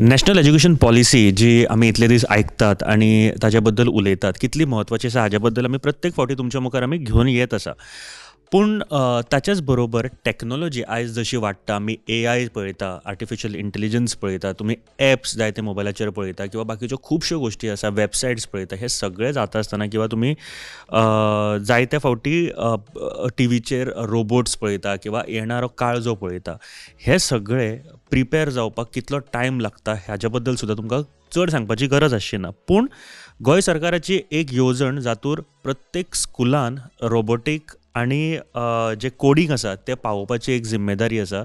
National education policy जी आमी इतले दीस आयकतात आनी ताजे बद्दल उलयतात कितली म्हत्वाची आसा हाज्या बद्दल आमी प्रत्येक फावटी तुमच्या मुखार आमी घेवन येत आसा. पूण ताच्याच बरोबर टॅक्नोलॉजी आयज जशी वाडटा, आमी AI पळयता, आर्टिफिशियल इंटेलिजन्स पळयता, तुमी एप्स जाय ते मोबायलाचेर पळयता किंवा बाकीच्यो खुबश्यो गोश्टी आसा, वेबसायट्स पळयता, हे सगळें जाता आसतना किंवा तुमी जायत्या फावटी टीव्हीचेर रोबोट्स पळयता किंवा येणारो काळजो पळयता, हे सगळें प्रिपेर जावपाक कितलो टायम लागता हाज्या बद्दल सुद्दां तुमकां चड सांगपाची गरज आसची ना. पूण गोंय सरकाराची एक येवजण जातूर प्रत्येक स्कुलान रोबोटीक आनी जे कोडिंग आसा ते पावोवपाची एक जिम्मेदारी आसा,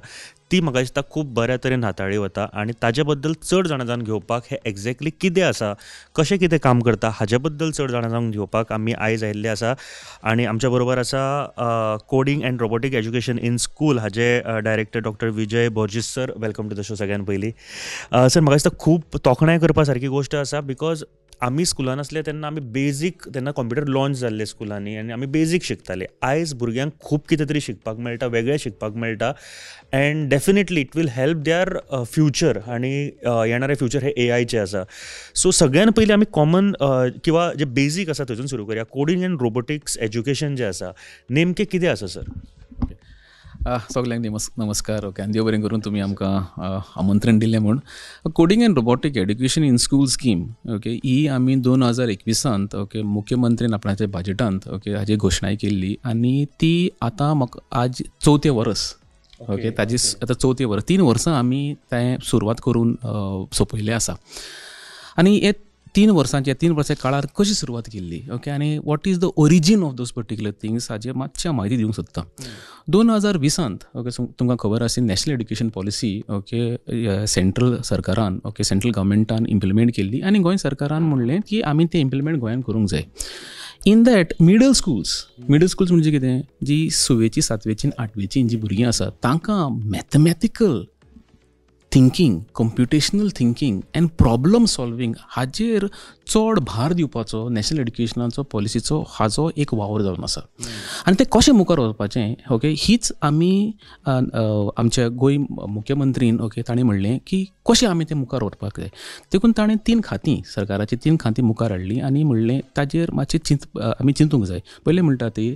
ती म्हाका दिसता खूब बऱ्या तरेन हाताळी वता आनी ताजे बद्दल चड जाणा घेवपाक हें एक्झॅक्टली कितें आसा, कशें कितें काम करता हाजे बद्दल चड जाणा घेवपाक आमी आयज आयिल्ले आसा. आनी आमच्या बरोबर आसा coding and robotic education in school हाजे director doctor Vijay Borges sir. Welcome to the show सगळ्यान पयलीं. सर, म्हाका दिसता खूब तोखणाय करपा सारकी गोश्ट आसा, बिकॉज आमी स्कुलान आसले तेन्ना आमी बेजीक, तेन्ना कंप्युटर लॉन्च जाल्ले स्कुलांनी आनी आमी बेजीक शिकताले. आयज भुरग्यांक खूब कितें तरी शिकपाक मेळटा, वेगळें शिकपाक मेळटा and definitely it will help their future आनी येणारें फ्युचर हे AIचें आसा. सो सगळ्यान पयलीं आमी कॉमन किंवा जे बेजीक आसा थंयसून सुरू करया. कोडिंग एंड रोबोटिक्स एज्युकेशन जें आसा नेमकें कितें आसा सर? सगळ्यांक नमस्कार. ओके, आनी देव बरें करून तुमी आमकां आमंत्रण दिलें म्हूण. Coding and robotic education in school scheme, okay, ही आमी 2021 ओके मुख्यमंत्रीन आपणाच्या बजेटांत ओके हाजी घोशणाय केल्ली आनी ती आतां म्हाका आज 4थें वर्स ओके ताजी आतां 4थें वर्स, 3 वर्सां आमी तें सुरवात करून सोंपयलें आसा. आनी हे 3 वर्साच्या काळार कशी सुरवात केल्ली ओके आनी what is the origin of those particular things हाजे मातशें म्हायती दिवंक सोदता. 2020 ओके तुमकां खबर आसा national education policy okay central सरकारान ओके सेंट्रल गव्हर्मेंटान इम्प्लिमेंट केल्ली आनी गोंय सरकारान म्हणलें की आमी तें इम्प्लिमेंट गोंयान करूंक जाय. इन दॅट मिडल स्कूल्स म्हणजे कितें, जी 6वेची 7वेची 8वेची जी भुरगीं आसात तांकां mathematical thinking, computational thinking and problem solving हाजेर चड भार दिवपाचो नॅशनल एड्युकेशनाचो पॉलिसीचो हाजो एक वावर जावन आसा. आनी तें कशें मुखार व्हरपाचें ओके हीच आमी आमच्या गोंय मुख्यमंत्रीन ओके ताणें म्हणलें की कशें आमी तें मुखार व्हरपाक जाय. देखून ताणें 3 खातीं सरकाराची 3 खातीं मुखार हाडलीं आनी म्हणलें ताजेर मातशें आमी चिंतूंक जाय. पयलें म्हणटा ती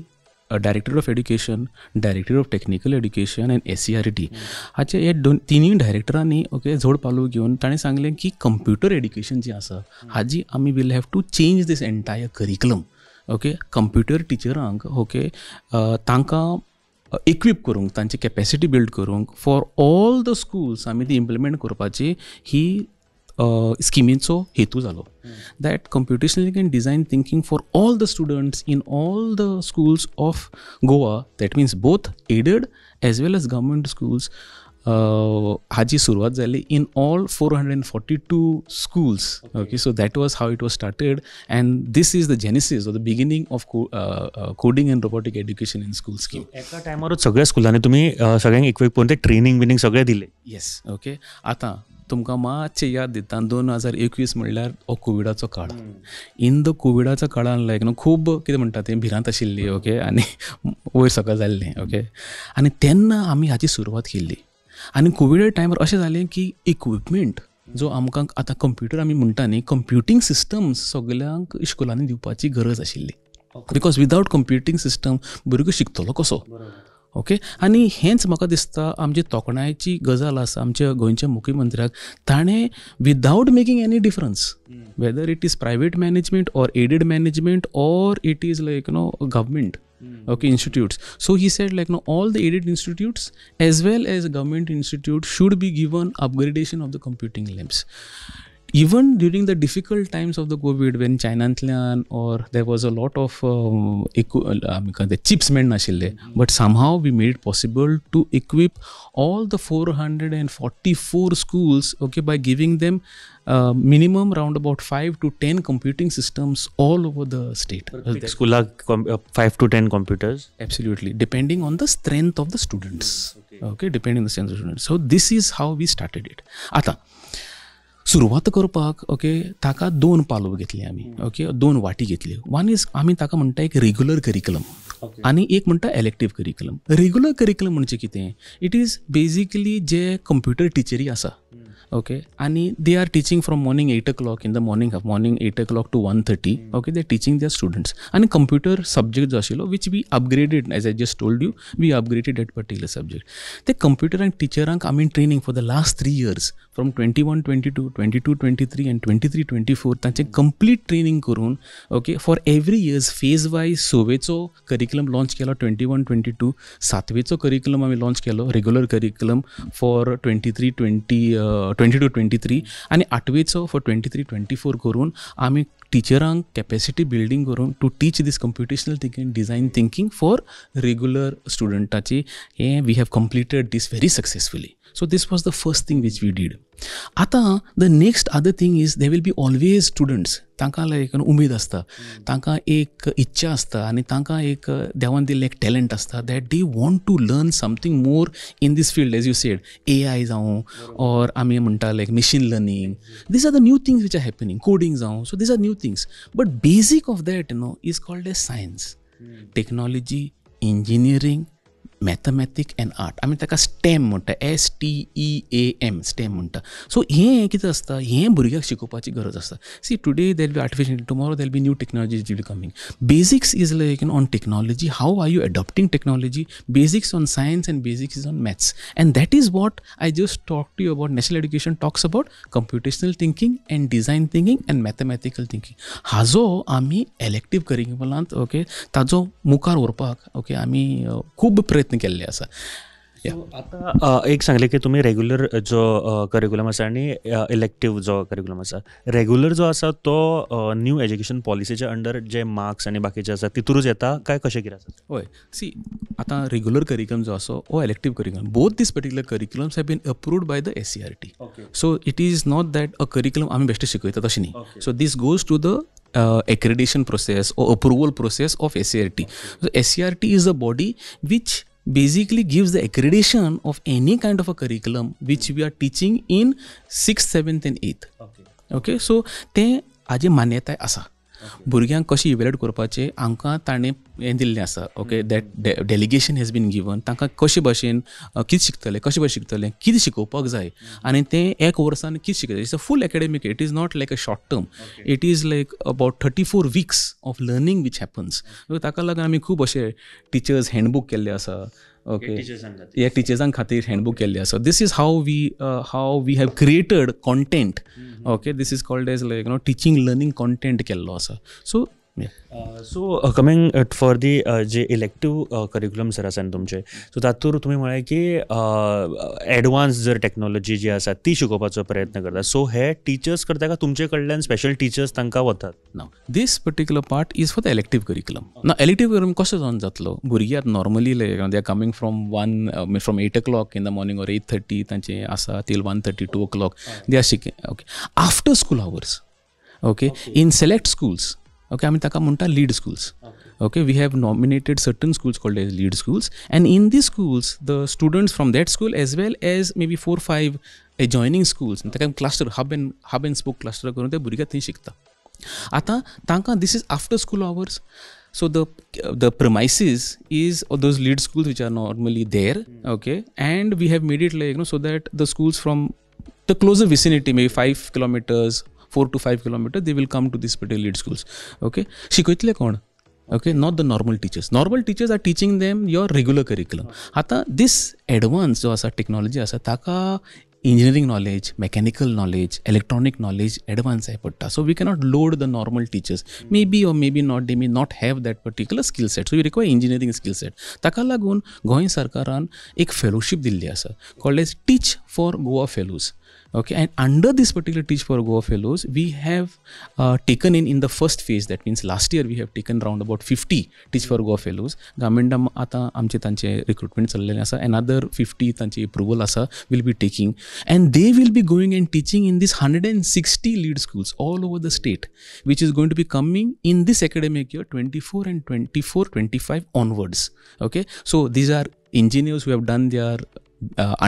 director of education, director of technical education and SCRT हाचे हे 3 डायरेक्टरांनी ओके जोड पालव घेवन ताणें सांगलें की कंप्युटर एड्युकेशन जी आसा हाजी आमी will have to change this entire curriculum okay. Computer टिचरांक ओके तांकां इक्वीप करूंक, तांची कॅपॅसिटी बिल्ड करूंक फॉर ऑल द स्कूल्स आमी ती इम्प्लिमेंट करपाची ही स्किमीचो हेतू जालो. That computational and design thinking for all the students in all the schools of Goa, that means both aided as well as government schools हाजी सुरवात जाली in all 442 schools okay. So that was how it was started and this is the genesis or the beginning of coding and robotic education in school scheme. एका टायमारूच सगळ्या स्कुलांनी तुमी सगळ्यांक इक्वीप करून ते ट्रेनिंग सगळें दिलें? Yes okay. आतां तुमकां मातशें याद दिता 2021 म्हणल्यार हो कोविडाचो काळ. इन द कोविडाच्या काळान लायक न्हू खूब कितें म्हणटा तें भिरांत आशिल्ली ओके आनी वयर सकयल जाल्लें ओके आनी तेन्ना आमी हाची सुरवात केल्ली. आनी कोविडा टायमार अशें जालें की इक्विपमेंट जो आमकां आतां कंप्युटर आमी म्हणटा न्ही, कंप्युटींग सिस्टम्स सगळ्यांक इस्कुलांनी दिवपाची गरज आशिल्ली. बिकॉज विदावट कंप्युटींग सिस्टम भुरगो शिकतलो कसो ओके. आनी हेंच म्हाका दिसता आमची तोखणायची गजाल आसा आमच्या गोंयच्या मुख्यमंत्र्याक. ताणें विदावट making any difference whether it is private management or aided management or it is like government okay institutes, so he said like all the aided institutes as well as government institutes should be given upgradation of the computing labs. Even during the difficult times of the COVID when Chinaantल्यान or there was a lot of the chips मेळनाशिल्ले, but somehow we made it possible to equip all the 444 schools okay by giving them minimum round about 5 to 10 computing systems all over the state. Schoolak 5 to 10 computers? Absolutely, depending on the strength of the students. Okay, depending on the strength of the students. So this is how we started it. आता सुरवात करपाक okay ताका 2 पालव घेतले आमी okay, 2 वाटी घेतली. One is आमी ताका म्हणटा एक रेग्युलर करिक्युलम आनी एक म्हणटा एलेक्टिव्ह करिक्युलम. रेग्युलर करिक्युलम म्हणजे कितें, इट इज बेजिकली जे कंप्युटर टिचरी आसा ओके आणि they are teaching from morning 8 o'clock in the morning 8 o'clock to 1:30 okay they teaching their students आणि कंप्युटर सब्जेक्ट जो आशिल्लो which we upgraded as I just told you we upgraded that particular subject ते कंप्युटरांक टिचरांक आमी training for the last 3 years फ्रॉम 21-22 22-23 and 23-24 तांचें complete training करून okay for every years phase wise सवेचो करिक्युलम लॉन्च केलो 21-22 सातवेचो करिक्युलम आमी लॉन्च केलो रेग्युलर करिक्युलम फॉर 22-23 आनी आठवेचो फॉर 23-24 करून आमी टिचरांक कॅपेसिटी बिल्डींग करून to teach this computational thinking design thinking for regular स्टुडंटाची हें we have completed this very successfully. So this was the first thing which we did. आता the next other thing is there will be always students. तांकां लायक उमेद आसता, तांकां एक इच्छा आसता आनी तांकां एक देवान दिल्लें एक टॅलंट आसता that they want to learn something more in this field as you said AI जावं ऑर आमी म्हणटा like machine learning. These are the new things which are happening coding जावं. So these are new things but basic of that is called as science technology engineering mathematic and art आमी ताका stem म्हणटा STEAM stem म्हणटा. सो हें कितें आसता हें भुरग्याक शिकोवपाची गरज आसता. See today there be artificial tomorrow there be new technologies will be coming. Basics is like on technology how are you adopting technology basics on science and basics is on maths and that is what I just talk to you about national education talks about computational thinking and design thinking and mathematical thinking. हाजो आमी elective करिक्युलमांत okay ताजो मुखार व्हरपाक okay आमी खूब प्रयत्न केल्ले आसा. आता एक सांगले की तुम्ही रेग्युलर जो करिक्युलम आसा आनी इलेक्टीव जो करिक्युलम आसा रेग्युलर जो आसा तो न्यू एज्युकेशन पॉलिसीच्या अंडर जे मार्क्स आनी बाकीचे आसा तितूरूच येता काय कशें कितें आसा? हय सी आतां रेग्युलर करिक्युलम जो आसा हो elective curriculum both this particular curriculums have been approved by the SCRT. So it is not that a curriculum आमी बेश्टे शिकयता तशें न्ही. So this goes to the accreditation process or approval process of SCRT. So SCRT is a body which basically gives the accreditation of any kind of a curriculum which we are teaching in 6th, 7th and 8th. Okay, so ते हाजी मान्यताय आसा. भुरग्यांक कशें evaluate करपाचें हांकां ताणें हें दिल्लें आसा. Okay that delegation has been given तांकां कशे भशेन कितें शिकतले कशे भशेन शिकतले कितें शिकोवपाक जाय आनी तें एक वर्सान कितें शिकयतलें. It's a full academic. It is not like a short term. It is like about 34 weeks of learning which happens. ताका लागून आमी खूब अशे टिचर्स हँडबूक केल्ले आसा. ओके ह्या टिचर्सां खातीर हँडबूक केल्ले आसा. This is how we have created content. Okay this is called as like teaching learning content केल्लो आसा. सो कमिंग फॉर दी जे इलेक्टीव करिक्युलम जर आसा तुमचे सो तातूंत तुमी म्हळें की एडवान्स जर टॅक्नॉलॉजी जी आसा ती शिकोवपाचो प्रयत्न करता. सो हे टिचर्स करता काय तुमचे कडल्यान स्पेशल टिचर्स तांकां वतात? Now this particular part is for the elective curriculum. ना इलेक्टीव करिक्युलम कसो जावन जातलो भुरगीं आतां normally like they are coming from 8 o'clock in the morning or 8:30 तांचे आसा टील 1:30 2 o'clock दे आर शिकिंग. Okay after school hours okay in select schools okay आमी ताका म्हणटा lead schools. Okay, we have nominated certain schools called as lead schools, and in these schools the students from that school as well as maybe 4-5 adjoining schools ताका cluster hub and spoke cluster करून ते भुरगे थंय शिकता. आतां तांकां this is after school hours. So the premises is those lead schools which are normally there. Okay, and we have made it like so that the schools from the closer vicinity maybe 5 kilometers 4 to 5 kilometers they will come to these particular lead schools. Okay, शिकयतले कोण? Okay, not the normal teachers. Normal teachers are teaching them your regular curriculum. आता this advanced जो आसा technology आसा ताका engineering knowledge, mechanical knowledge, electronic knowledge advanced आहे पडटा. So we cannot load the normal teachers. Maybe or maybe not they may not have that particular skill set. So we require engineering skill set. ताका लागून गोंय सरकारान एक fellowship Delhi आसा called as Teach for Goa Fellows. Okay, and under this particular Teach for Goa Fellows, we have taken in the first phase. That means last year we have taken around about 50 Teach for Goa Fellows. Government आता आमचे तांचे recruitment चल्लेले आसा. Another 50 तांचे approval आसा will be taking, and they will be going and teaching in these 160 lead schools all over the state, which is going to be coming in this academic year 24 and 24-25 onwards. Okay, so these are engineers who have done their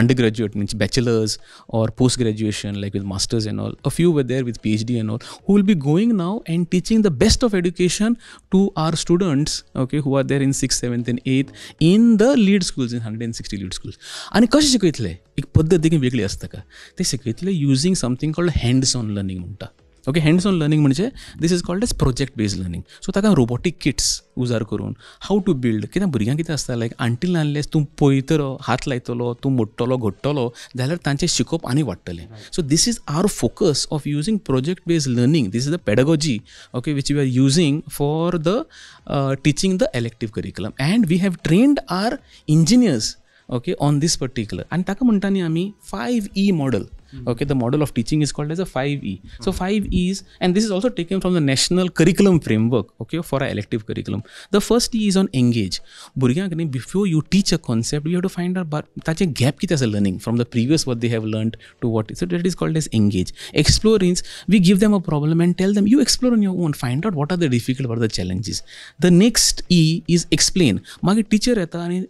undergraduate, means bachelor's or post graduation, like with masters and all. A few were there with PhD and all, who will be going now and teaching the best of education to our students, okay, who are there in 6th, 7th and 8th in the lead schools, in 160 lead schools. आणि कशें शिकयतले, एक पद्धत देखील वेगळी असता का, ते शिकयतले using something called hands on learning म्हणटा. ओके, हँड्स ऑन लर्निंग म्हणजे this is called as project based learning. So ताका रोबोटीक किट्स उजार करून हाव टू बिल्ड, कित्याक भुरग्यांक कितें आसता, लायक अंटील अनलेस तूं पळयतलो, हात लायतलो, तूं मोडटलो, घोडटलो, जाल्यार तांचें शिकोवप आनी वाडटलें. So this is our focus of using project based learning. This is the pedagogy, okay, which we are using for the teaching the elective curriculum. And we have trained our engineers, okay, on this particular, and taka म्हणटा न्ही आमी 5E model. Okay, the model of teaching is called as a 5E. So 5 E's, and this is also taken from the national curriculum framework, okay, for our elective curriculum. The first E is on engage. Burgyank, before you teach a concept, you have to find out tache gap kiti asa learning from the previous what they have learned to what. So that is called as engage. Explore means we give them a problem and tell them you explore on your own, find out what are the difficult, what are the challenges. The next E is explain. Magi teacher येता आनी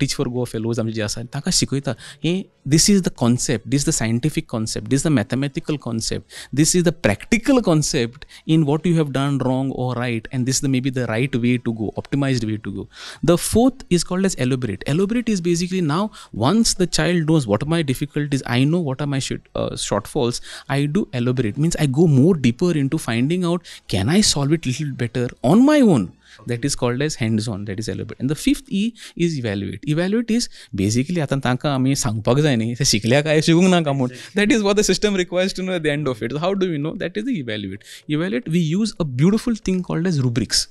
teach for go fellows आमचे जे आसा ताका शिकयता, हे this is the concept, this is the scientific concept, this is the mathematical concept, this is the practical concept in what you have done wrong or right, and this is maybe the right way to go, optimized way to go. The fourth is called as elaborate. Elaborate is basically now once the child knows what are my difficulties, I know what are my shortfalls, I do elaborate, means I go more deeper into finding out can I solve it little better on my own. That is called as hands-on, that is elaborate. And the fifth E is evaluate. Evaluate is basically आता तांकां आमी सांगपाक जाय न्ही, ते शिकल्या काय शिकूंक नाका म्हूण. That is what the system requires to know at the end of it. So how do we know? That is the evaluate. Evaluate, we use a beautiful thing called as rubrics.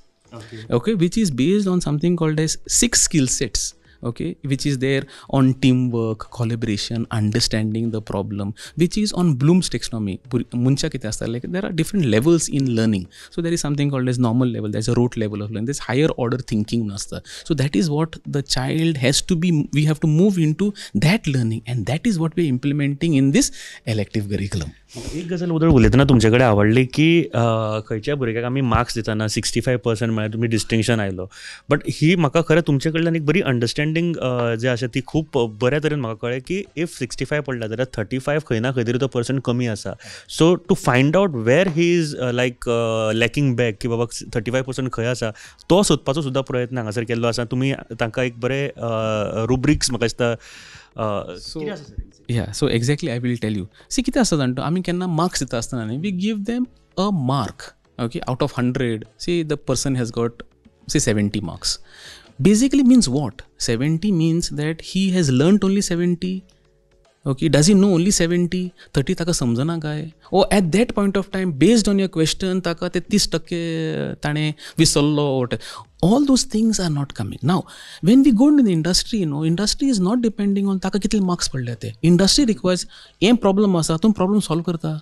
Okay, which is based on something called as 6 skill sets. Okay, which is there on teamwork, collaboration, understanding the problem, which is on Bloom's taxonomy. Muncha kite asta, like there are different levels in learning. So there is something called as normal level, there's a rote level of learning, there's higher order thinking nasta. So that is what the child has to be, we have to move into that learning, and that is what we're implementing in this elective curriculum. एक गजाल उदळ उलयतना तुमचे कडेन आवडली की खंयच्या भुरग्याक आमी मार्क्स दितना 65% म्हळ्यार तुमी डिस्टिंक्शन आयलो, बट ही म्हाका खरें तुमचे कडल्यान एक बरी अंडरस्टँडींग जी आसा ती खूब बऱ्या तरेन म्हाका कळ्ळें की इफ 65 पडला जाल्यार 35 खंय ना खंय तरी तो पर्संट कमी आसा. So to find out where he is like lacking back, की बाबा 35% खंय आसा, तो सोदपाचो सुद्दां प्रयत्न हांगासर केल्लो आसा. तुमी तांकां एक बरे रुब्रिक्स म्हाका दिसता. So exactly I will tell you. See, कितें आसता जाणा, आमी केन्ना मार्क्स दिता आसतना न्ही, we give them a mark, okay, out of 100. See, the person has got say 70 marks. Basically means what? 70 means that he has learnt only 70. Okay, does he know only 70? 30 ताका समजना काय? Or at that point of time, based on your question, ताका ते 30% ताणें विसरलो. All those things are not coming. Now, when we go into the industry, you know, industry is not depending on ताका कितले marks पडले ते. Industry requires हें problem आसा, तूं problem solve करता.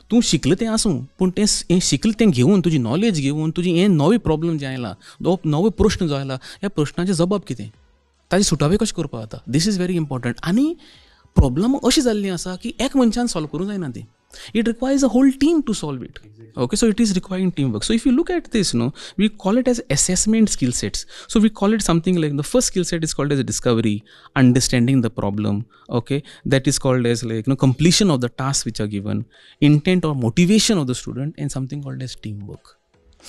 तूं शिकलें तें आसूं, पूण तें शिकलें तें घेवन, तुजी नॉलेज घेवन, तुजी हें नवे प्रॉब्लम जे आयला, नवे प्रश्न जो आयला, ह्या प्रश्नाचे जबाब कितें, ताजी सुटावे कशें करपा जाता. दीस इज व्हेरी इम्पॉर्टंट. आनी प्रॉब्लम अशी जाल्ली आसा की एक मनशान सॉल्व करूंक जायना ती. It requires a whole team to solve it. Okay, so it is requiring teamwork. So if you look at this, we call it as assessment skill sets. So we call it something like, the first skill set is called as discovery, understanding the problem. Okay, that is called as like completion of the tasks which are given, intent or motivation of the student, and something called as teamwork.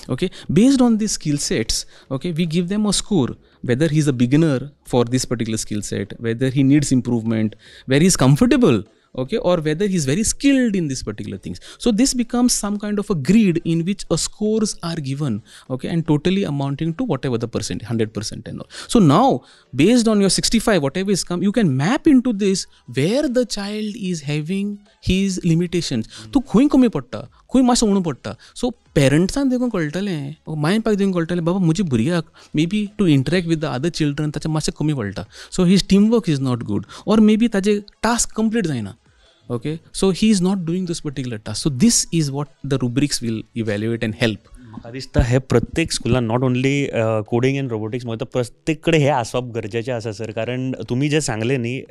Okay, based on these skill sets, okay, we give them a score, whether he's a beginner for this particular skill set, whether he needs improvement, where he's comfortable, okay, or whether he's very skilled in these particular things. So this becomes some kind of a grid in which scores are given, okay, and totally amounting to whatever the percent, 100% and all. So now, based on your 65, whatever is come, you can map into this where the child is having his limitations. तूं खंय कमी पडटा, खंय मातशें उणो पडटा. सो पेरंट्सांक देखून कळटलें, माय पाक देखून कळटलें, बाबा म्हज्या भुरग्याक may be to interact with the other children ताचें मातशें कमी पडटा. So his teamwork is not good, or may be ताजें टास्क कंप्लीट जायना. Okay, so he is not doing this particular task. So this is what the rubrics will evaluate and help. म्हाका दिसता हे प्रत्येक स्कुलान not only coding and robotics म्हाका प्रत्येक कडेन हे आसप गरजेचें आसा सर. कारण तुमी जे सांगले न्ही,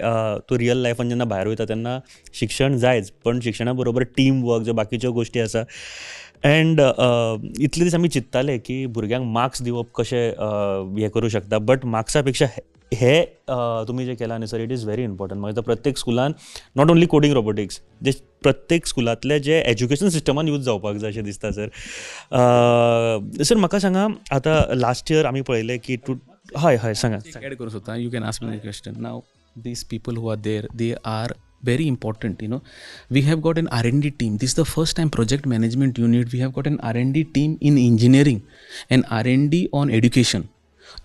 तूं रियल लायफान जेन्ना भायर वयता तेन्ना शिक्षण जायच, पण शिक्षणा बरोबर टीम वर्क ज्यो बाकीच्यो गोश्टी आसा. एंड इतले दीस आमी चिंत्ताले की भुरग्यांक मार्क्स दिवप कशें हें करूं शकता, बट मार्क्सा पेक्षा हे तुम्ही जे केला न्ही sir, it is very important. म्हाका प्रत्येक स्कुलान नॉट ओन्ली कोडिंग रोबोटिक्स, जे प्रत्येक स्कुलांतले जे एज्युकेशन सिस्टमान यूज जावपाक जाय अशें दिसता सर. सर म्हाका सांगा, आतां लास्ट इयर आमी पळयलें की हय सांगा. ॲड करूं सोदता, you can ask me the question. Now these people who are there, they are very important. We have got an R&D team. This is the first time project management unit. We have got an R&D team in engineering and R&D on education.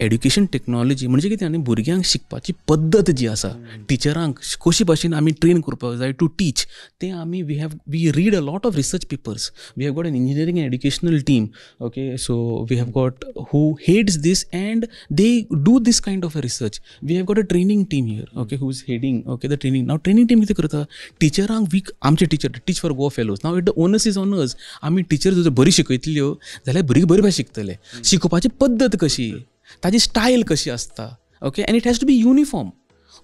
Education technology म्हणजे कितें न्ही, भुरग्यांक शिकपाची पद्दत जी आसा, टिचरांक कशी भाशेन आमी ट्रेन करपाक जाय टू टीच, तें आमी we read a lot of research papers. We have got an engineering and educational team. Okay, so we have got who heads this and they do this kind of a research. We have got a training team here. Okay, who is heading the training. Now training team कितें करता, टिचरांक आमचे teacher teach for go fellows. Now it the onus is on us. आमी teacher जर बरी शिकयतल्यो जाल्यार भुरगीं बरी भाशेन शिकतले. शिकोवपाची पद्दत कशी, ताजी स्टायल कशी आसता. Okay, and it has to be uniform.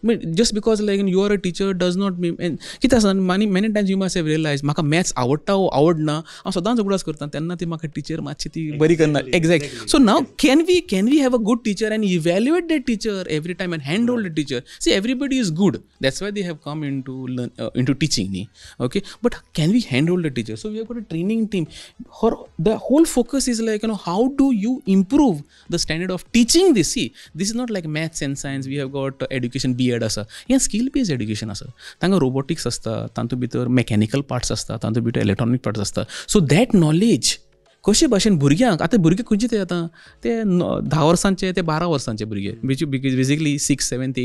Just because like you are a teacher does not mean कितें आसा, many times you must have realise म्हाका मॅथ्स आवडटा वो आवडना, हांव सदांच उगडास करता, तेन्ना ती म्हाका टीचर मातशी ती बरी करना. Exact. So now can we have a good teacher and evaluate that teacher every time and hand hold the teacher. See everybody is good, that's why they have come in to teaching न्ही. Okay, but can we hand hold the teacher. So we have got a training team. The whole focus is like how do you improve the standard of teaching this. See this is not like maths and science. We have got education B.Ed आसा, हें skill based education आसा. तांकां robotics आसता, तातूंत भितर mechanical parts आसता, तातूंत भितर इलेक्ट्रॉनीक पार्ट्स आसता. सो दॅट नॉलेज कशे भाशेन भुरग्यांक, आतां भुरगे खंयचे ते आतां ते 10 वर्सांचे ते 12 वर्सांचे भुरगे, बेजिकली 6th 7th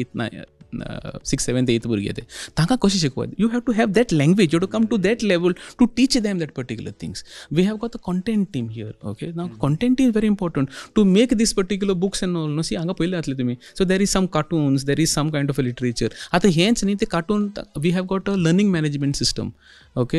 8th भुरगे ते, तांकां कशें शिकवत. You have to have that language, you to come to that level to teach them that particular things. We have got the content team here. Okay, now content is very important to make this particular books and all. No see हांगा पयले जातले तुमी. So there is some cartoons, there is some kind of a literature. आतां हेंच न्ही, ते cartoon we have got a learning management system. Okay,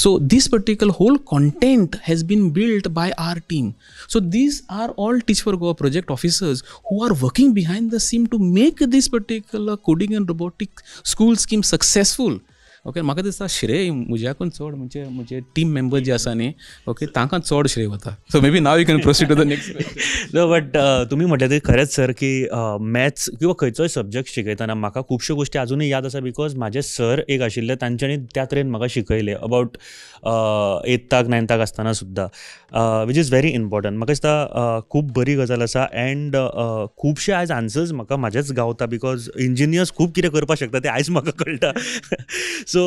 so this particular whole content has been built by our team. So these are all Teach for Goa project officers who are working behind the scene to make this particular coding and robotic school scheme successful. Okay, म्हाका दिसता श्रेय म्हज्याकून चड म्हणजे team member जे आसा न्ही, okay, तांकां चड श्रेय वता. So may be now you can proceed to the next. No, but तुम्ही म्हटलें ते खरेंच सर की मॅथ्स किंवा खंयचोय सब्जेक्ट शिकयतना म्हाका खुबश्यो गोश्टी अजूनय याद आसा, बिकॉज म्हाजे सर एक आशिल्ले, तांच्यांनी त्या तरेन म्हाका शिकयलें अबावट 8th 9th आसतना सुद्दां, वीच इज व्हेरी इम्पॉर्टंट. म्हाका दिसता खूब बरी गजाल आसा. एंड खुबशे आयज आन्सर्स म्हाका म्हाजेच गावता, बिकॉज इंजिनियर्स खूब कितें करपाक शकता तें आयज म्हाका कळटा. सो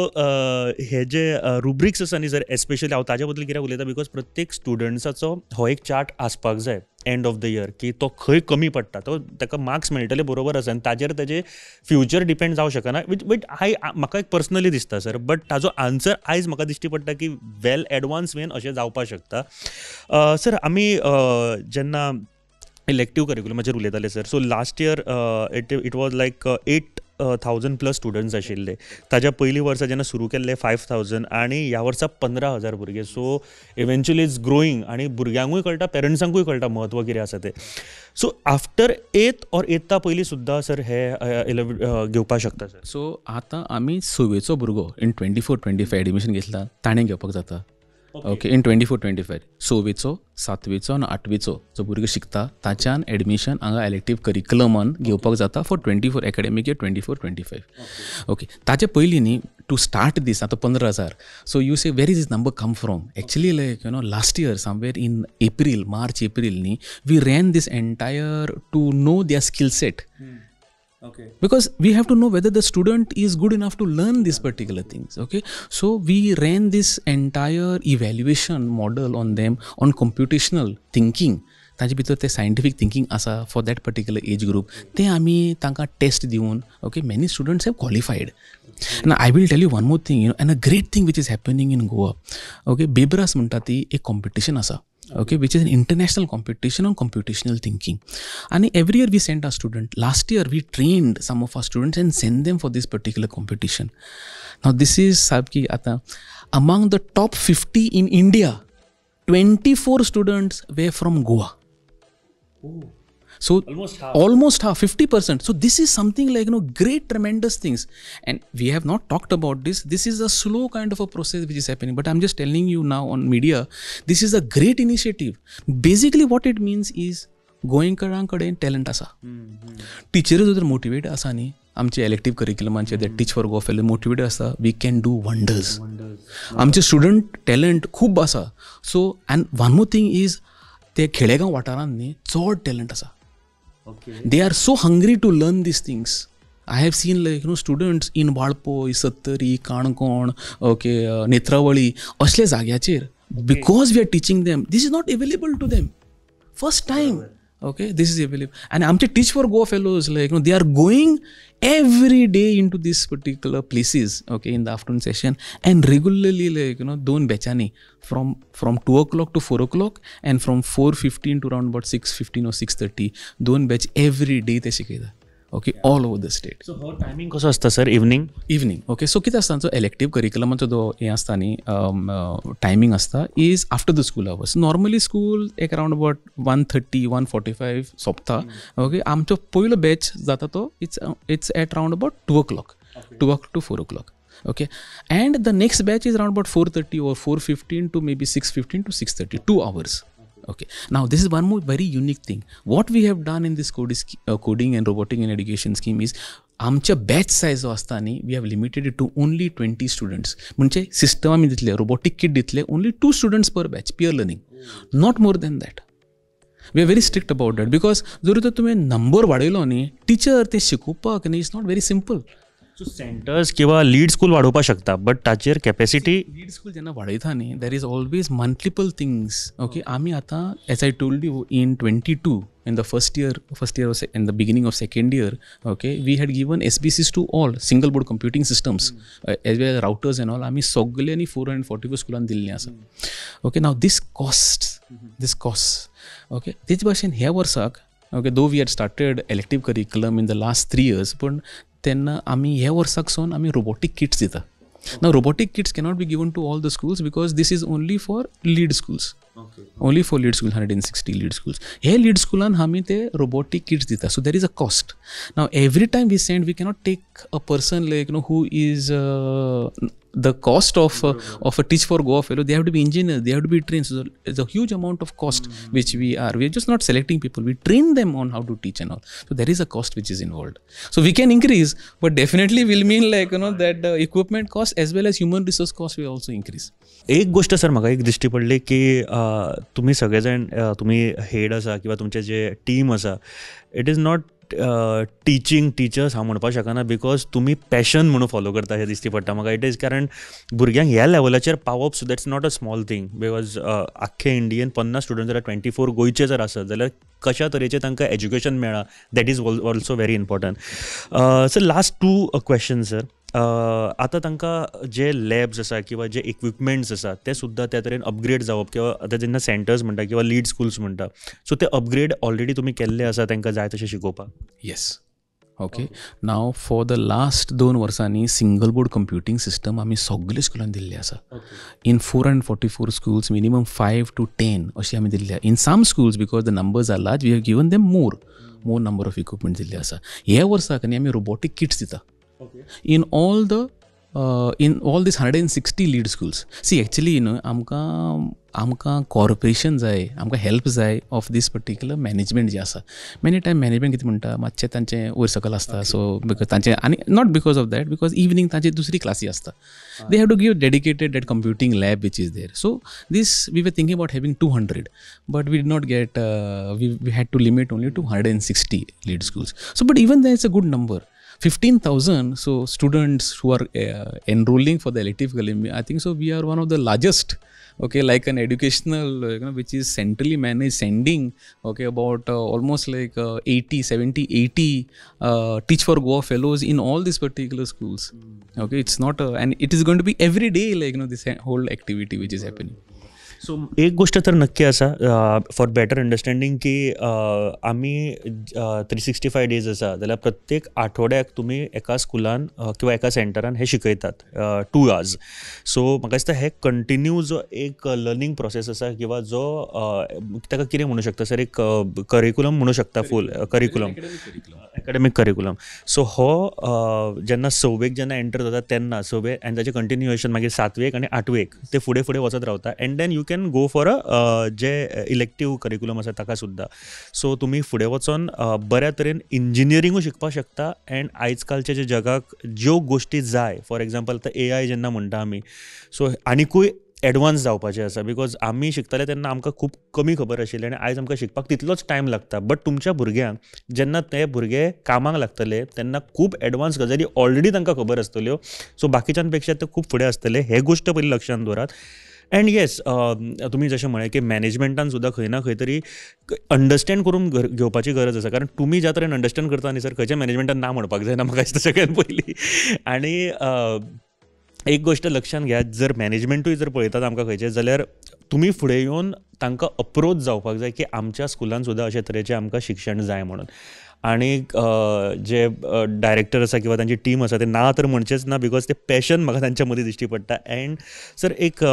हे जे रुब्रिक्स आसा न्ही सर, एस्पेशली हांव ताजे बद्दल कित्याक उलयता, बिकॉज प्रत्येक स्टुडंट्साचो हो एक चार्ट आसपाक जाय एंड ऑफ द इयर, की तो खंय कमी पडटा, तो ताका मार्क्स मेळटले बरोबर आसा, आनी ताजेर ताजें फ्युचर डिपेंड जावं शकना. वीच म्हाका एक पर्सनली दिसता सर, बट ताजो आन्सर आयज म्हाका दिश्टी पडटा की वेल एडवान्स वेन अशें जावपाक शकता. सर आमी जेन्ना इलेक्टीव करिक्युलमाचेर उलयताले sir, so last year it was like 8,000+ students आशिल्ले. ताज्या पयलीं वर्सा जेन्ना सुरू केल्ले 5,000 आनी ह्या वर्सा 15,000 भुरगे. सो इवेंच्युअली इट्स ग्रोईंग, आनी भुरग्यांकूय कळटा, पेरंट्सांकूय कळटा म्हत्व कितें आसा तें. So after 8th or 8th पयलीं सुद्दां सर हे घेवपाक शकता सर. सो आतां आमी 6वेचो भुरगो इन 24-25 एडमिशन घेतला, ताणें घेवपाक जाता. ओके, इन 24-25 6वेचो 7वेचो आनी 8वेचो जो भुरगो शिकता, ताच्यान एडमिशन हांगा इलेक्टीव करिक्युलमान घेवपाक जाता फॉर 24 एकाडेमीक इयर 24-25. ओके, ताचे पयलीं न्ही टू स्टार्ट दीस आतां 15,000. So you say where is this number come from. Actually like last year somewhere in March April न्ही, we ran this entire to know their skill set. Okay. Because we have to know whether the student is good enough to learn these particular things. Okay, so we ran this entire evaluation model on them on computational thinking. ताजे भितर ते scientific thinking आसा for that particular age group, ते आमी तांकां test दिवन, okay, many students have qualified. And I will tell you one more thing, and a great thing which is happening in Goa. Okay, Bebras म्हणटा ती एक competition आसा. Okay, which is an international competition on computational thinking. And every year we send our student. Last year we trained some of our students and sent them for this particular competition. Now this is Sabki Ata. Among the top 50 in India, 24 students were from Goa. Oh. So almost half 50%. So this is something like great tremendous things, and we have not talked about this. This is a slow kind of a process which is happening, but I'm just telling you now on media, this is a great initiative. Basically what it means is गोंयकारां कडेन talent आसा. टिचरी जर motivate आसा न्ही, आमचे elective करिक्युलमांचे ते teach for go fellow motivate आसा, वी कॅन डू वंडर्स. आमचे स्टुडंट टॅलंट खूब आसा. So and one more thing is ते खेडेगांव वाठारांत न्ही चड टॅलंट आसा. They are so hungry to learn these things. I have seen students in Valpoi, सत्तरी, काणकोण, नेत्रावळी असले जाग्याचेर, because we are teaching them, this is not available to them. First time, this is available. And आमचे Teach for Go fellows, they are going every day into these particular places, in the afternoon session, and regularly, दोन बॅचांनी from 2 o'clock to 4 o'clock and from 4:15 to around about 6:15 or 6:30, दोन batch every day ते शिकयता. All over the state. So हो timing कसो आसता sir? Evening. सो कितें आसता जो इलेक्टीव करिक्युलमाचो जो हें आसता न्ही, टायमींग आसता is after the school hours. Normally school एक अरावंड अबाउट 1:30, 1:45 सोंपता. आमचो पयलो बॅच जाता तो it's at around about 2 o'clock, 2 o'clock to 4 o'clock. And the next batch is around about 4:30 or 4:15 to maybe 6:15 to 6:30, 2 hours. Now this is one more very unique thing. What we have done in this coding and robotic in education scheme is आमच्या batch size जो आसता न्ही, we have limited it to only 20 students. म्हणजे system आमी दितले, robotic kit दितले, only 2 students per batch, peer learning, not more than that. We are very strict about that, because जर तर तुवें नंबर वाडयलो न्ही, टीचर ते शिकोवपाक न्ही, it's not very simple. So centres किंवा लीड स्कूल वाडोवपाक शकता, बट ताचेर कॅपेसिटी लीड स्कूल जेन्ना वाडयता न्ही, there is always multiple things. आमी आतां, as I told you, in 22 in the first year in the beginning of second year, we had given SBCs to all single board computing systems, as well as routers and all. आमी सगळ्यांनी 444 स्कुलान दिल्लीं आसा. Now this costs, तेच भाशेन ह्या वर्साक, though we had started elective curriculum in the last 3 years, पण तेन्ना आमी ह्या वर्साक सोन आमी robotic kits दिता. Now robotic kits cannot be given to all the schools because this is only for lead schools. Only for lead schools, 160 lead schools. Here lead schoolan hami te robotic kits dita. So there is a cost. Now every time we send, we cannot take a person who is the cost of a Teach for Go fellow. They have to be engineers, they have to be trained. So there's a huge amount of cost which we are just not selecting people. We train them on how to teach and all. So there is a cost which is involved. So we can increase, but definitely will mean that the equipment cost as well as human resource cost will also increase. एक गोष्ट sir म्हाका एक दिश्टी पडली की तुमी सगळे जाण, तुमी हेड आसा किंवा तुमचे जे टीम आसा, it is not teaching teachers हांव म्हणपाक शकना, बिकॉज तुमी पॅशन म्हणून फॉलो करता हें दिश्टी पडटा म्हाका. इट इज कारण भुरग्यांक ह्या लेवलाचेर पावप so that's not a small thing, because आख्खे इंडियेन 50 स्टुडंट जाल्यार 24 गोंयचे जर आसत जाल्यार कशा तरेचें तांकां एज्युकेशन मेळ्ळा, that is also very important. Sir last 2 question sir. आतां तांकां जे लॅब्स आसा किंवा जे इक्विपमेंट्स आसा ते सुद्दां त्या तरेन अपग्रेड जावप, किंवा आतां जेन्ना सेंटर्स म्हणटा किंवा लीड स्कूल्स म्हणटा, सो ते अपग्रेड ऑलरेडी तुमी केल्ले आसा तांकां जाय तशें शिकोवपाक? Yes. Now for the last 2 वर्सांनी सिंगल बोर्ड कंप्युटींग सिस्टम आमी सगळे स्कुलान दिल्ले आसा. इन 444 schools, मिनिमम 5 to 10 अशी आमी दिल्ली. In some schools, because the numbers are large, we have given them more number of equipment दिल्ले आसा. ह्या वर्साक आमी रोबोटीक किट्स दिता. In all these 160 lead schools. See, actually, आमकां कॉर्पोरेशन जाय, आमकां हेल्प जाय ऑफ दीस पर्टिक्युलर मॅनेजमेंट जे आसा. मेनी टायम मॅनेजमेंट कितें म्हणटा, मातशें तांचें वयर सकल आसता. सो बिकॉज तांचें, आनी not because of that, because evening तांची दुसरी क्लासी आसता. They have to give dedicated that computing lab which is there. So this we were thinking about having 200, but we did not get, we had to limit only to 160 lead schools. So but even there is a good number. 15,000 so students who are enrolling for the elective curriculum. I think so we are one of the largest, like an educational, which is centrally managed, sending about almost like 80 Teach for Go fellows in all these particular schools. It's not and it is going to be every day, this whole activity which is happening. सो एक गोष्ट तर नक्की आसा, for better understanding, की आमी 365 days आसा जाल्यार प्रत्येक आठवड्याक तुमी एका स्कुलान किंवा एका सेंटरान हे शिकयतात 2 hours. सो म्हाका दिसता हे कंटिन्यू जो एक लर्निंग प्रोसेस आसा, किंवा जो ताका कितें म्हणू शकता सर, एक करिक्युलम म्हणू शकता, फूल करिक्युलम, एकाडेमीक करिक्युलम. सो हो जेन्ना 6वेक जेन्ना एंटर जाता तेन्ना 6वेक, आनी ताचें कंटिन्युएशन मागीर 7वेक आनी 8वेक ते फुडें वचत रावता. And then you can go for a जे इलेक्टीव करिक्युलम आसा ताका सुद्दां. सो तुमी फुडें वचून बऱ्या तरेन इंजिनियरिंगूय शिकपाक शकता. एंड आयज कालच्या जे जगाक ज्यो गोश्टी जाय, फॉर एग्जाम्पल आतां AI जेन्ना म्हणटा आमी, सो आनिकूय एडवान्स जावपाचें आसा. बिकॉज आमी शिकताले तेन्ना आमकां खूब कमी खबर आशिल्ली आनी आयज आमकां शिकपाक तितलोच टायम लागता. बट तुमच्या भुरग्यांक जेन्ना ते भुरगे कामाक लागतले तेन्ना खूब एडवान्स गजाली ऑलरेडी तांकां खबर आसतल्यो. सो बाकीच्यां पेक्षा ते खूब फुडें आसतले. हे गोश्ट पयलीं लक्षांत दवरात. एंड येस, तुमी जशें म्हळें की मॅनेजमेंटान सुद्दां खंय ना खंय तरी अंडरस्टँड करून घेवपाची गरज आसा. कारण तुमी ज्या तरेन अंडरस्टँड करता न्ही सर, खंयच्या मॅनेजमेंटान ना म्हणपाक जायना म्हाका दिसता सगळ्यात पयलीं. आनी एक गोश्ट लक्षांत घेयात, जर मॅनेजमेंटूय जर पळयतात आमकां खंयचें, जाल्यार तुमी फुडें येवन तांकां अप्रोच जावपाक जाय की आमच्या स्कुलान सुद्दां अशे तरेचें आमकां शिक्षण जाय म्हणून. आनी जे डायरेक्टर आसा किंवा तांची टीम आसा ते ना तर म्हणचेच ना, बिकॉज ते पॅशन म्हाका तांच्या मदीं दिश्टी पडटा. एंड सर एक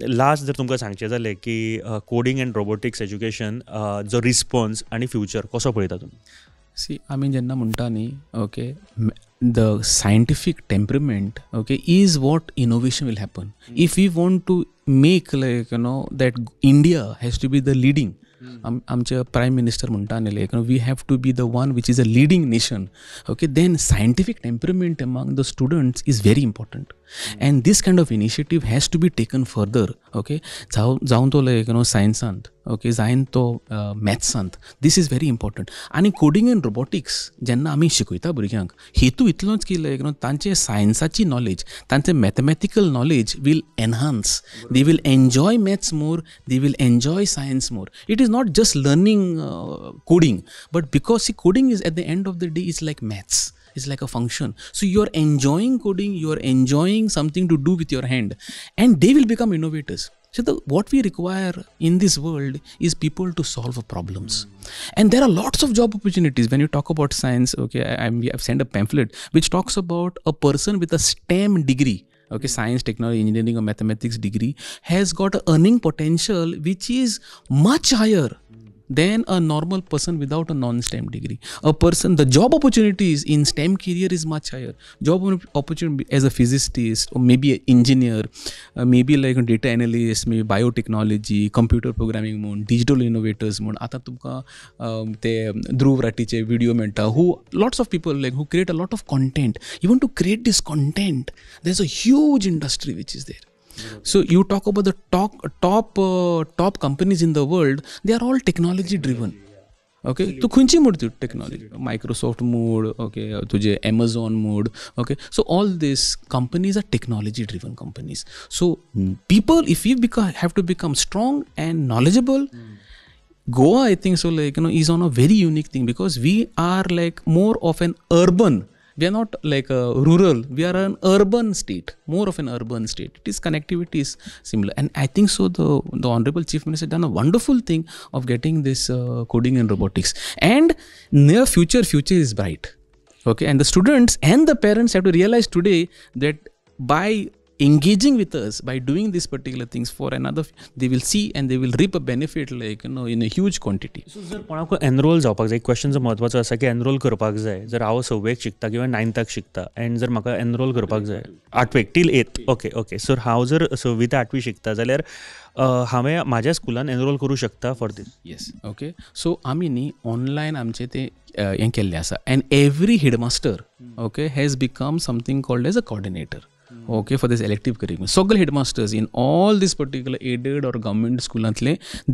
लास्ट जर तुमकां सांगचें जालें की कोडिंग एंड रोबोटिक्स एज्युकेशन जो रिस्पॉन्स आनी फ्युचर कसो पळयता तुमी? सी आमी जेन्ना म्हणटा न्ही, okay, the scientific temperament, okay, is what innovation will happen. If we want to make like that India has to be the leading. आमचे प्रायम मिनिस्टर म्हणटा न्ही like we have to be the one which is a leading nation. Okay, then scientific temperament among the students is very important. And this kind of initiative has to be taken further. Okay, जावं तो like सायन्सांत, okay, जायन तो मॅथ्सांत. This is very important. आनी coding and robotics जेन्ना आमी शिकयता भुरग्यांक, हेतू इतलोच की लायक तांचे सायन्साची नॉलेज, तांचे mathematical knowledge will enhance. They will enjoy maths more, they will enjoy science more. It is not just learning coding, but because see coding is at the end of the day is like maths. It's like a function. So you're enjoying coding, you're enjoying something to do with your hand, and they will become innovators. So what we require in this world is people to solve problems. And there are lots of job opportunities when you talk about science. Okay, I've sent a pamphlet which talks about a person with a STEM degree. Okay, science, technology, engineering or mathematics degree has got a earning potential which is much higher than a normal person without a non-STEM degree. The job opportunities in STEM career is much higher. Job opportunity as a physicist or maybe an engineer, maybe like a data analyst, maybe biotechnology, computer programming म्हणून, digital innovators म्हणून. आता तुमकां ते ध्रुव राठीचे video मेळटा, who lots of people like who create a lot of content. Even to create this content, there's a huge industry which is there. So you talk about the top companies in the world, they are all technology driven. Okay, तू खंयची मोड ती technology, Microsoft मोड, okay, तुझे Amazon मोड, okay. So all this companies are technology driven companies. So people, if we have to become strong and knowledgeable, Goa, I think so, like is on a very unique thing because we are like more of an urban. We are not like a rural, we are an urban state, more of an urban state. It is connectivity is similar, and I think so the Honorable Chief Minister done a wonderful thing of getting this coding and robotics, and near future is bright. Okay, and the students and the parents have to realize today that by engaging with us, by doing these particular things for another, they will see and they will reap a benefit like in a huge quantity. सो जर कोणाक enrol जावपाक जाय, एक question जो म्हत्वाचो आसा की enrol करपाक जाय. जर हांव 6वेक शिकता किंवा 9थाक शिकता एंड जर म्हाका एनरोल करपाक जाय 8वेक टील 8th, ओके, सो हांव जर 6वी ते 8वी शिकता जाल्यार हांवें म्हाज्या स्कुलान एनरोल करूं शकता for this? Yes, okay. So आमी न्ही ऑनलायन आमचें तें हें केल्लें आसा, and every headmaster, okay, has become something called as a coordinator. Okay, for this elective curriculum. Soggle headmasters in all these particular aided or government schools,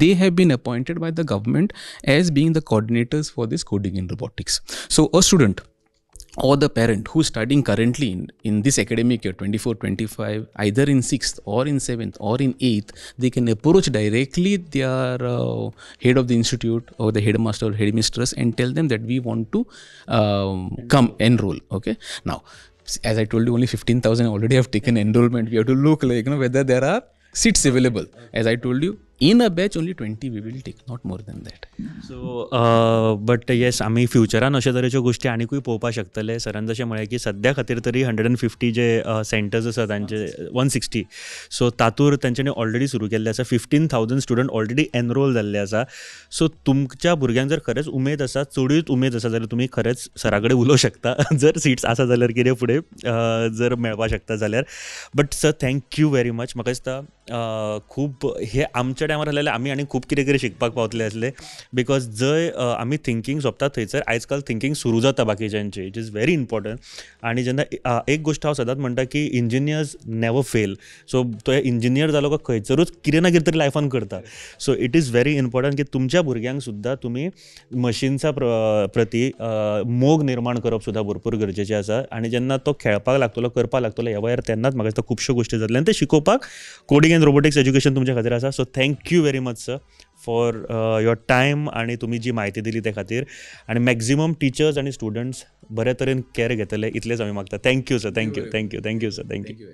they have been appointed by the government as being the coordinators for this coding and robotics. So a student or the parent who's studying currently in this academic year 24-25, either in 6th or in 7th or in 8th, they can approach directly their head of the institute or the headmaster or headmistress and tell them that we want to come enroll. Okay, now as I told you, only 15,000 already have taken enrollment. We have to look like whether there are seats available. As I told you, in a batch only 20 we will take, not more than that. So but yes, आमी फ्युचरान अशे तरेच्यो गोश्टी आनीकूय पळोवपाक शकतले. सरान जशें म्हळें की सद्या खातीर तरी 150 जे सेंटर्स आसा तांचे 160, सो तातूंत तांच्यांनी ऑलरेडी सुरू केल्ले आसा. 15,000 स्टुडंट ऑलरेडी एनरोल जाल्ले आसा. सो तुमच्या भुरग्यांक जर खरेंच उमेद आसा, चडूय उमेद आसा जाल्यार तुमी खरेंच सरा कडेन उलोवंक शकता. जर सिट्स आसा जाल्यार कितें फुडें जर मेळपाक शकता जाल्यार. But sir, thank you very much. म्हाका दिसता खूब हे आमच्या टायमार आसलेले आमी आनी खूब कितें कितें शिकपाक पावतले आसले बिकॉज जंय आमी थिंकींग सोंपता थंयसर आयज काल थिंकींग सुरू जाता बाकीच्यांची इट इज व्हेरी इम्पॉर्टंट. आनी जेन्ना एक गोश्ट हांव सदांच म्हणटा की इंजिनियर्स नेवर फेल. सो तो इंजिनियर जालो काय खंयसरूच कितें ना कितें तरी लायफान करता. सो इट इज व्हेरी इम्पॉर्टंट की तुमच्या भुरग्यांक सुद्दां तुमी मशिन्सा प्रती मोग निर्माण करप सुद्दां भरपूर गरजेचें आसा. आनी जेन्ना तो खेळपाक लागतलो करपाक लागतलो ह्या वयार तेन्नाच म्हाका दिसता खुबश्यो गोश्टी जातल्यो आनी ते शिकोवपाक कोडिंग एंड रोबोटिक्स एज्युकेशन तुमच्या खातीर आसा. So thank you very much sir for your time आनी तुमी जी म्हायती दिली ते खातीर. आनी मॅक्झिमम टिचर्स आनी स्टुडंट्स बरे तरेन कॅर घेतले इतलेंच आमी मागता. Thank you sir. Thank you sir. Thank you.